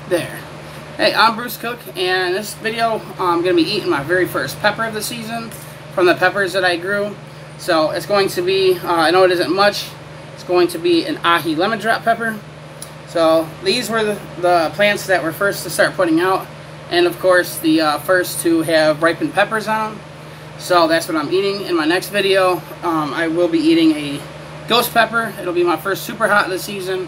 There. Hey, I'm Bruce Cook, and in this video I'm going to be eating my very first pepper of the season from the peppers that I grew. So it's going to be, I know it isn't much, it's going to be an ahi lemon drop pepper. So these were the plants that were first to start putting out, and of course the first to have ripened peppers on them. So that's what I'm eating. In my next video, I will be eating a ghost pepper. It'll be my first super hot of the season.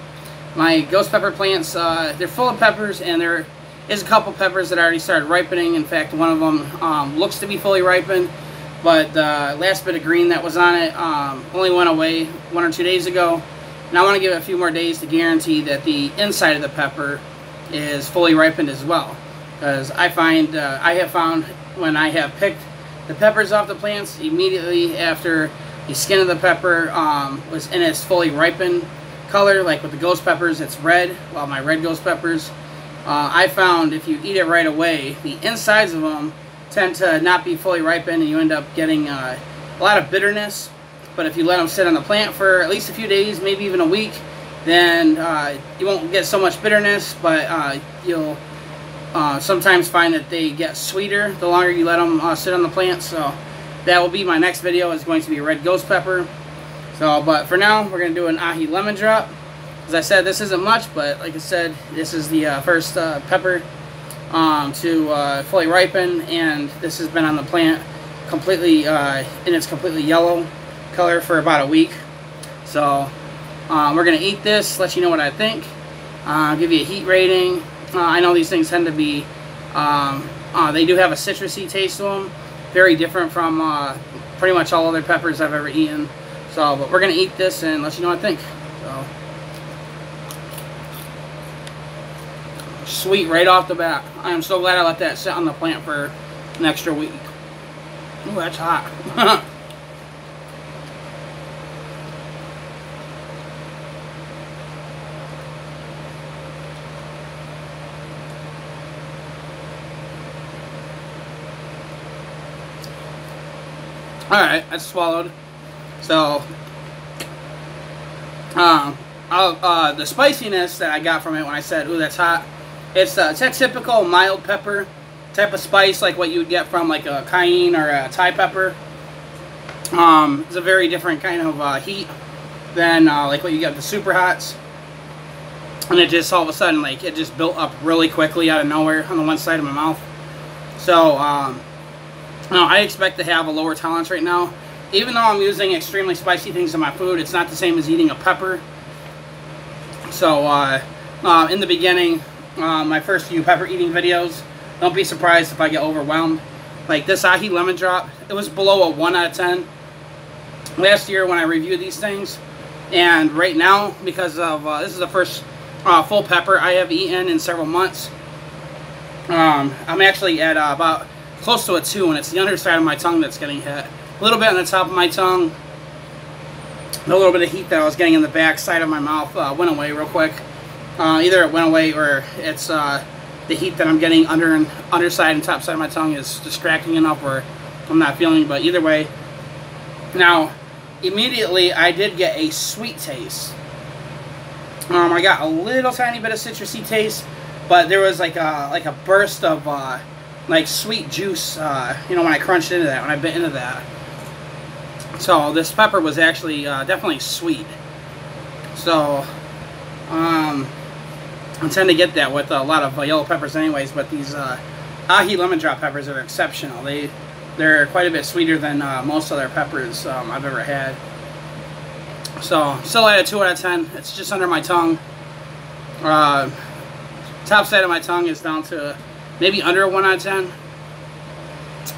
My ghost pepper plants, they're full of peppers, and there is a couple peppers that already started ripening. In fact, one of them looks to be fully ripened, but the last bit of green that was on it only went away 1 or 2 days ago. And I want to give it a few more days to guarantee that the inside of the pepper is fully ripened as well. Because I have found when I have picked the peppers off the plants, immediately after the skin of the pepper was in its fully ripened color, like with the ghost peppers, it's red, while my red ghost peppers, I found if you eat it right away, the insides of them tend to not be fully ripened, and you end up getting a lot of bitterness. But if you let them sit on the plant for at least a few days, maybe even a week, then you won't get so much bitterness, but you'll sometimes find that they get sweeter the longer you let them sit on the plant. So that will be my next video, is going to be a red ghost pepper. So, but for now, we're going to do an ahi lemon drop. As I said, this isn't much, but like I said, this is the first pepper to fully ripen, and this has been on the plant completely in its completely yellow color for about a week. So we're going to eat this, let you know what I think, give you a heat rating. I know these things tend to be, they do have a citrusy taste to them, very different from pretty much all other peppers I've ever eaten. So, but we're going to eat this and let you know what I think. So, sweet right off the bat. I am so glad I let that sit on the plant for an extra week. Ooh, that's hot. Alright, that's swallowed. So, the spiciness that I got from it when I said, ooh, that's hot, it's that typical mild pepper type of spice, like what you would get from like a cayenne or a Thai pepper. It's a very different kind of heat than like what you get with the super hots. And it just all of a sudden, like, it just built up really quickly out of nowhere on the one side of my mouth. So, no, I expect to have a lower tolerance right now. Even though I'm using extremely spicy things in my food, it's not the same as eating a pepper. So, in the beginning, my first few pepper eating videos, don't be surprised if I get overwhelmed. Like this ahi lemon drop, it was below a 1 out of 10 last year when I reviewed these things. And right now, because of, this is the first full pepper I have eaten in several months, I'm actually at about close to a 2, and it's the underside of my tongue that's getting hit. A little bit on the top of my tongue. A little bit of heat that I was getting in the back side of my mouth went away real quick. Either it went away, or it's the heat that I'm getting underside and top side of my tongue is distracting enough where I'm not feeling. But either way, now immediately I did get a sweet taste. I got a little tiny bit of citrusy taste, but there was like a burst of like sweet juice, you know, when I crunched into that, when I bit into that. So this pepper was actually definitely sweet. So I tend to get that with a lot of yellow peppers anyways, but these ahi lemon drop peppers are exceptional. They're quite a bit sweeter than most other peppers I've ever had. So still at a 2 out of 10. It's just under my tongue. Top side of my tongue is down to maybe under a 1 out of 10.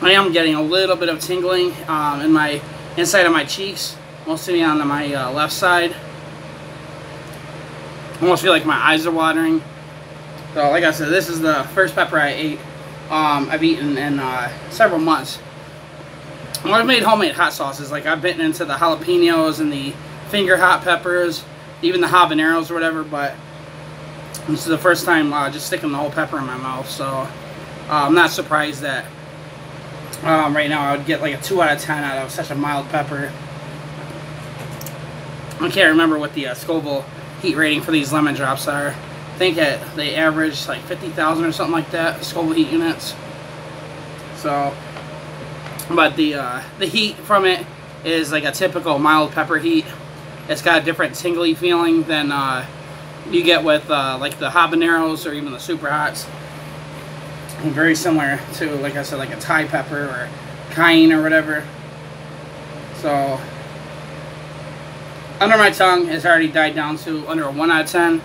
I am getting a little bit of tingling in my inside of my cheeks, mostly on my left side. I almost feel like my eyes are watering. So like I said, this is the first pepper I ate. I've eaten in several months. I've made homemade hot sauces. Like I've bitten into the jalapenos and the finger hot peppers, even the habaneros or whatever, but this is the first time just sticking the whole pepper in my mouth. So I'm not surprised that right now I would get like a 2 out of 10 out of such a mild pepper. I can't remember what the Scoville heat rating for these lemon drops are. I think they average like 50,000 or something like that, Scoville heat units. So, but the heat from it is like a typical mild pepper heat. It's got a different tingly feeling than you get with like the habaneros or even the super hots. And very similar to, like I said, like a Thai pepper or cayenne or whatever. So, under my tongue, it's already died down to under a 1 out of 10.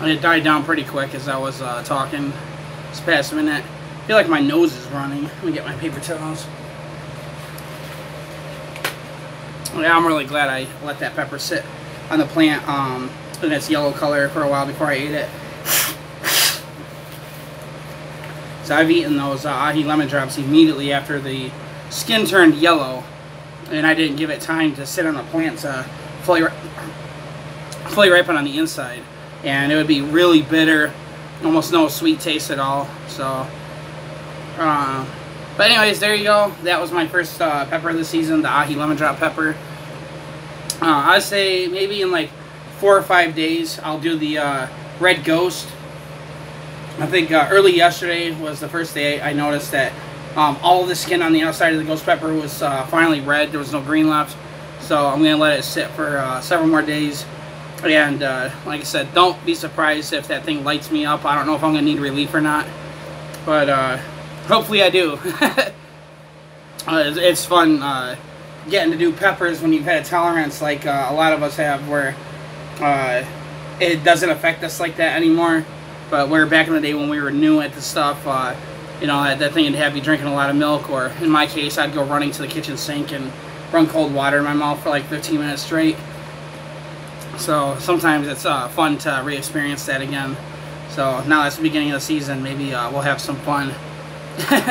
And it died down pretty quick as I was talking this past minute. I feel like my nose is running. Let me get my paper towels. Yeah, I'm really glad I let that pepper sit on the plant in its yellow color for a while before I ate it. So I've eaten those ahi lemon drops immediately after the skin turned yellow, and I didn't give it time to sit on the plant to fully ripen on the inside, and it would be really bitter, almost no sweet taste at all. So, but anyways, there you go. That was my first pepper of the season, the ahi lemon drop pepper. I'd say maybe in like 4 or 5 days I'll do the red ghost. I think early yesterday was the first day I noticed that all of the skin on the outside of the ghost pepper was finally red. There was no green left. So I'm going to let it sit for several more days. And like I said, don't be surprised if that thing lights me up. I don't know if I'm going to need relief or not. But hopefully I do. It's fun getting to do peppers when you've had a tolerance like a lot of us have, where it doesn't affect us like that anymore. But where back in the day when we were new at the stuff, you know, that thing would have you drinking a lot of milk, or in my case, I'd go running to the kitchen sink and run cold water in my mouth for like 15 minutes straight. So sometimes it's fun to re-experience that again. So now that's the beginning of the season, maybe we'll have some fun.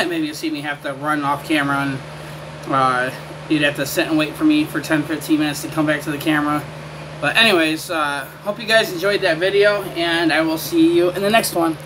Maybe you'll see me have to run off camera, and you'd have to sit and wait for me for 10-15 minutes to come back to the camera. But anyways, hope you guys enjoyed that video, and I will see you in the next one.